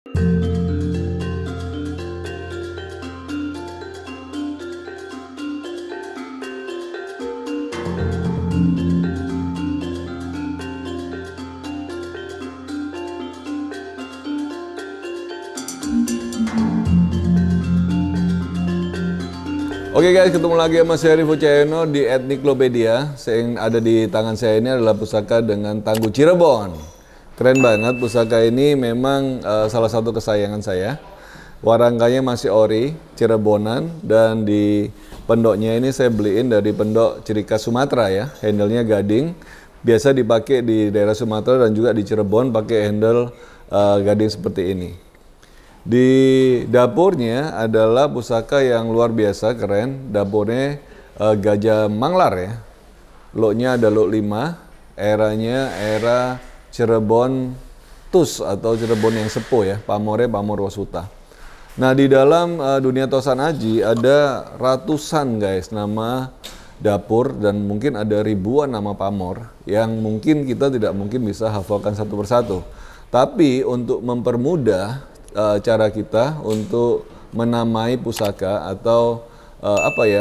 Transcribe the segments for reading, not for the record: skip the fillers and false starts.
Oke guys, ketemu lagi sama saya Rifo Cahyono di Etniklopedia. Yang ada di tangan saya ini adalah pusaka dengan Tangguh Cirebon. Keren banget, pusaka ini memang salah satu kesayangan saya. Warangkanya masih ori, Cirebonan, dan di pendoknya ini saya beliin dari pendok ciri khas Sumatera ya. Handle-nya gading, biasa dipakai di daerah Sumatera dan juga di Cirebon pakai handle gading seperti ini. Di dapurnya adalah pusaka yang luar biasa keren. Dapurnya Gajah Manglar ya. Lotnya ada lot 5. Eranya era Cirebon Tus atau Cirebon yang sepuh ya. Pamore Pamor Wasuta. Nah di dalam dunia Tosan Aji ada ratusan guys nama dapur dan mungkin ada ribuan nama pamor yang mungkin kita tidak mungkin bisa hafalkan satu persatu. Tapi untuk mempermudah cara kita untuk menamai pusaka atau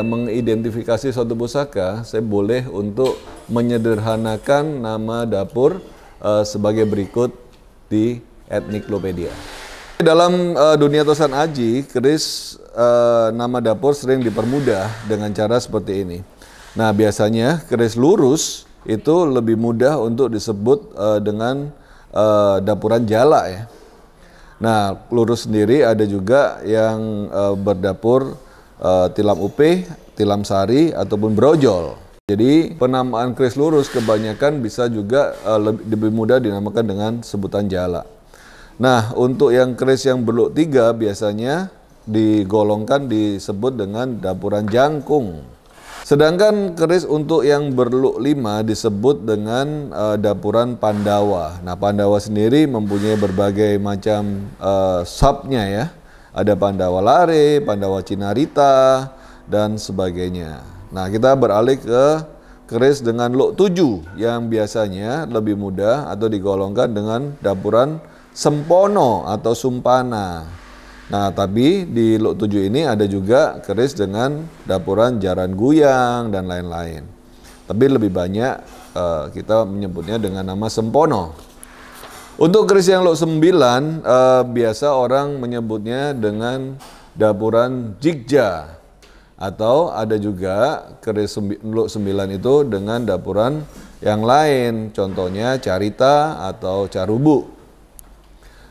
mengidentifikasi suatu pusaka, saya boleh untuk menyederhanakan nama dapur sebagai berikut di Etniklopedia. Dalam dunia Tosan Aji, keris nama dapur sering dipermudah dengan cara seperti ini. Nah biasanya keris lurus itu lebih mudah untuk disebut dengan dapuran jala ya. Nah, lurus sendiri ada juga yang berdapur tilam upe, tilam sari, ataupun brojol. Jadi penamaan keris lurus kebanyakan bisa juga lebih mudah dinamakan dengan sebutan jala. Nah, untuk yang keris yang berluk 3 biasanya digolongkan disebut dengan dapuran jangkung. Sedangkan keris untuk yang berluk 5 disebut dengan dapuran Pandawa. Nah, Pandawa sendiri mempunyai berbagai macam subnya ya. Ada Pandawa Lare, Pandawa Cinarita, dan sebagainya. Nah, kita beralih ke keris dengan luk 7 yang biasanya lebih mudah atau digolongkan dengan dapuran Sempono atau Sumpana. Nah, tapi di luk 7 ini ada juga keris dengan dapuran Jaran Guyang dan lain-lain. Tapi lebih banyak kita menyebutnya dengan nama Sempono. Untuk keris yang luk 9 biasa orang menyebutnya dengan dapuran Jigja. Atau ada juga keris luk 9 itu dengan dapuran yang lain. Contohnya Carita atau Carubu.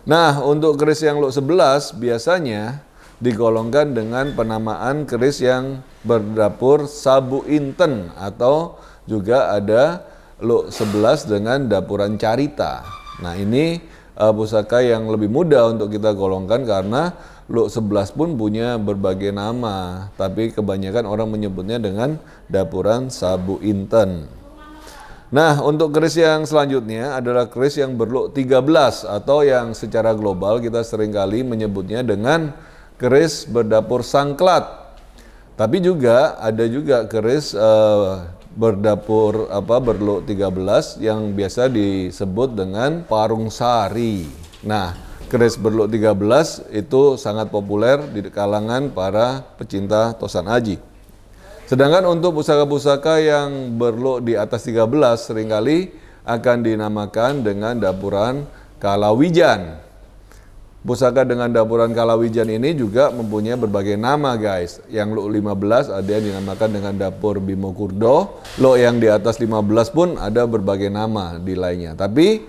Nah, untuk keris yang luk 11 biasanya digolongkan dengan penamaan keris yang berdapur Sabu Inten atau juga ada luk 11 dengan dapuran Carita. Nah, ini pusaka yang lebih mudah untuk kita golongkan karena luk 11 pun punya berbagai nama, tapi kebanyakan orang menyebutnya dengan dapuran Sabu Inten. Nah, untuk keris yang selanjutnya adalah keris yang berluk 13 atau yang secara global kita seringkali menyebutnya dengan keris berdapur Sangklat. Tapi juga ada juga keris berdapur berluk 13 yang biasa disebut dengan Parung Sari. Nah, keris berluk 13 itu sangat populer di kalangan para pecinta Tosan Aji. Sedangkan untuk pusaka-pusaka yang berluk di atas 13 seringkali akan dinamakan dengan dapuran Kalawijan. Pusaka dengan dapuran Kalawijan ini juga mempunyai berbagai nama guys. Yang luk 15 ada yang dinamakan dengan dapur Bimo Kurdo. Luk yang di atas 15 pun ada berbagai nama di lainnya. Tapi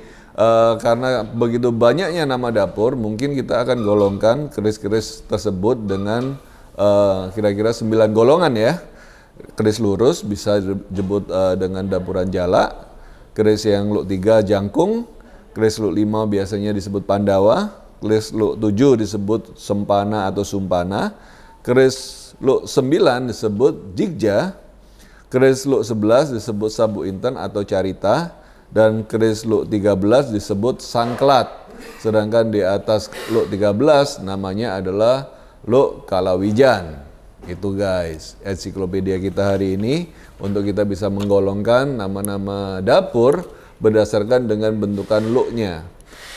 karena begitu banyaknya nama dapur, mungkin kita akan golongkan keris-keris tersebut dengan kira-kira 9 golongan ya. Keris lurus bisa disebut dengan dapuran jala, keris yang luk 3 jangkung, keris luk 5 biasanya disebut Pandawa, keris luk 7 disebut Sempana atau Sumpana, keris luk 9 disebut Jigja, keris luk 11 disebut Sabu Inten atau Carita, dan keris luk 13 disebut Sangklat. Sedangkan di atas luk 13 namanya adalah luk Kalawijan. Itu guys, ensiklopedia kita hari ini untuk kita bisa menggolongkan nama-nama dapur berdasarkan dengan bentukan luknya.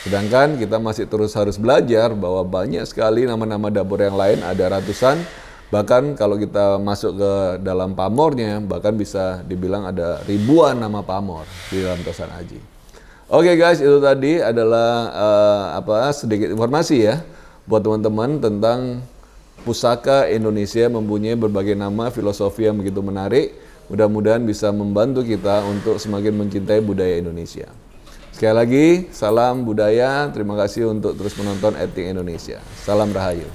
Sedangkan kita masih terus harus belajar bahwa banyak sekali nama-nama dapur yang lain, ada ratusan. Bahkan kalau kita masuk ke dalam pamornya, bahkan bisa dibilang ada ribuan nama pamor di dalam Tosan Aji. Oke guys, itu tadi adalah sedikit informasi ya buat teman-teman tentang pusaka Indonesia mempunyai berbagai nama, filosofi yang begitu menarik. Mudah-mudahan bisa membantu kita untuk semakin mencintai budaya Indonesia. Sekali lagi, salam budaya. Terima kasih untuk terus menonton Etnik Indonesia. Salam Rahayu.